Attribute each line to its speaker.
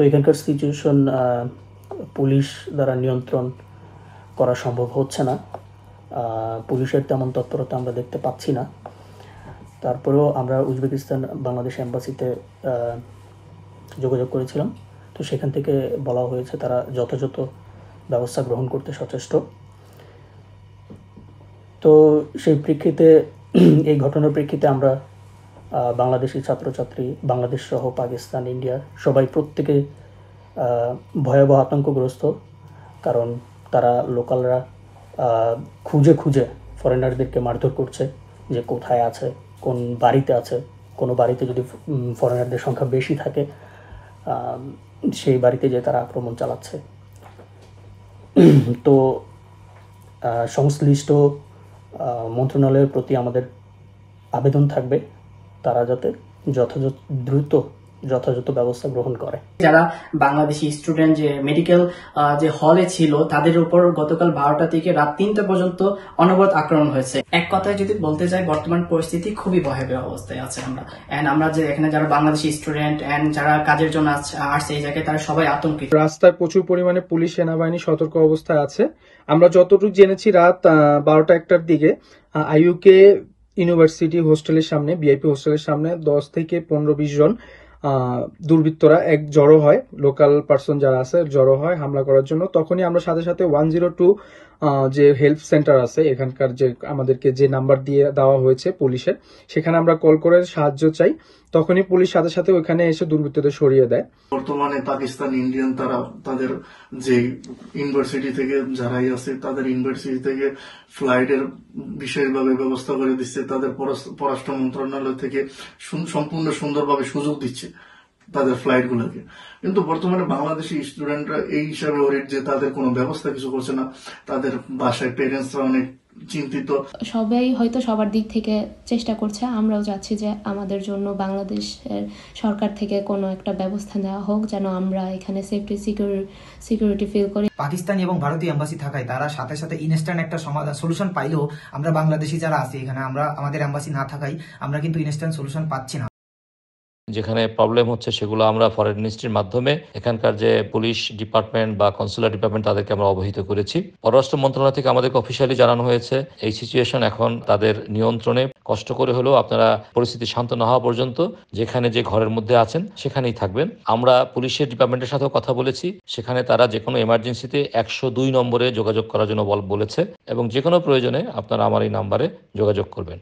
Speaker 1: এখানকার situation police দ্বারা নিয়ন্ত্রণ করা সম্ভব হচ্ছে না। পুলিশের তেমন তৎপরতা আমরা দেখতে পাচ্ছি না। তারপরেও আমরা উজবেকিস্তান বাংলাদেশ এম্বাসিতে যোগাযোগ করেছিলাম। তো সেখান থেকে বলা হয়েছে তারা যথাযথ ব্যবস্থা গ্রহণ করতে সচেষ্ট। তো সেই প্রেক্ষিতে এই ঘটনার প্রেক্ষিতে আমরা বাংলাদেশি ছাত্রছাত্রী, বাংলাদেশ সহ পাকিস্তান, ইন্ডিয়া সবাই প্রত্যেকে ভয়াবহ আতঙ্কগ্রস্ত। কারণ তারা লোকালরা খুঁজে খুঁজে ফরেনারদেরকে মারধর করছে যে কোথায় আছে, কোন বাড়িতে আছে। কোনো বাড়িতে যদি ফরেনারদের সংখ্যা বেশি থাকে সেই বাড়িতে যেয়ে তারা আক্রমণ চালাচ্ছে। তো সংশ্লিষ্ট মন্ত্রণালয়ের প্রতি আমাদের আবেদন থাকবে তারা যাতে যথাযথ ব্যবস্থা গ্রহণ করে।
Speaker 2: যারা বাংলাদেশি স্টুডেন্ট যে মেডিকেল যে হলে ছিল তাদের উপর গতকাল 12টা থেকে রাত 3টা পর্যন্ত অনবরত আক্রমণ হয়েছে। এক কথায় যদি বলতে যাই, বর্তমান পরিস্থিতি খুবই ভয়াবহ অবস্থায় আছে আমরা যে এখানে যারা বাংলাদেশি স্টুডেন্ট এন্ড যারা কাজের জন্য আসছে এই জায়গায় তারা সবাই আতঙ্কিত।
Speaker 3: রাস্তায় প্রচুর পরিমাণে পুলিশ সেনাবাহিনী সতর্ক অবস্থায় আছে। আমরা যতটুকু জেনেছি রাত 12টা-1টার দিকে আইইউকে ইউনিভার্সিটি হোস্টেলের সামনে, বিআইপি হোস্টেলের সামনে 10 থেকে 15-20 জন দুর্বৃত্তরা জড়ো হয়, লোকাল পার্সন যারা আছে জড়ো হয় হামলা করার জন্য। তখনই আমরা সাথে সাথে 102 যে হেল্প সেন্টার আছে এখানকার, যে আমাদেরকে যে নাম্বার দিয়ে দেওয়া হয়েছে পুলিশের, সেখানে আমরা কল করে সাহায্য চাই। তখনই পুলিশ সাথে সাথে ওইখানে এসে দুর্বৃত্তদের সরিয়ে দেয়।
Speaker 4: বর্তমানে পাকিস্তান, ইন্ডিয়ান তারা তাদের যে ইউনিভার্সিটি থেকে যারাই আছে তাদের ইউনিভার্সিটি থেকে ফ্লাইটের বিশেষভাবে ব্যবস্থা করে দিচ্ছে। তাদের পররাষ্ট্র মন্ত্রণালয় থেকে সম্পূর্ণ সুন্দরভাবে সুযোগ দিচ্ছে তাদের ফ্লাইট গুলোকে। কিন্তু বর্তমানে বাংলাদেশি স্টুডেন্টরা এই হিসাবে ওরিট যে তাদের কোনো ব্যবস্থা কিছু করছে না। তাদের বাসায় পেরেন্টসরা অনেক চিন্তিত।
Speaker 5: সবাই হয়তো সবার দিক থেকে চেষ্টা করছে, আমরাও চাচ্ছি যে আমাদের জন্য বাংলাদেশের সরকার থেকে কোনো একটা ব্যবস্থা নেওয়া হোক যেন আমরা এখানে সেফটি সিকিউরিটি ফিল করি।
Speaker 6: পাকিস্তানি এবং ভারতীয় এম্বাসি থাকায় তারা সাথে সাথে ইনস্ট্যান্ট একটা সলিউশন পাইলেও আমরা বাংলাদেশি যারা আছি এখানে, আমাদের এম্বাসি না থাকায় আমরা কিন্তু ইনস্ট্যান্ট সলিউশন পাচ্ছি না।
Speaker 7: যেখানে প্রবলেম হচ্ছে সেগুলো আমরা ফরেন মিনিস্ট্রির মাধ্যমে এখানকার যে পুলিশ ডিপার্টমেন্ট বা কনসুলার ডিপার্টমেন্ট তাদেরকে আমরা অবহিত করেছি। পররাষ্ট্র মন্ত্রণালয় থেকে আমাদেরকে অফিসিয়ালি জানানো হয়েছে এই সিচুয়েশন এখন তাদের নিয়ন্ত্রণে। কষ্ট করে হলেও আপনারা পরিস্থিতি শান্ত না হওয়া পর্যন্ত যেখানে যে ঘরের মধ্যে আছেন সেখানেই থাকবেন। আমরা পুলিশের ডিপার্টমেন্টের সাথেও কথা বলেছি, সেখানে তারা যে কোনো এমার্জেন্সিতে 102 নম্বরে যোগাযোগ করার জন্য বলেছে এবং যে কোনো প্রয়োজনে আপনারা আমার এই নাম্বারে যোগাযোগ করবেন।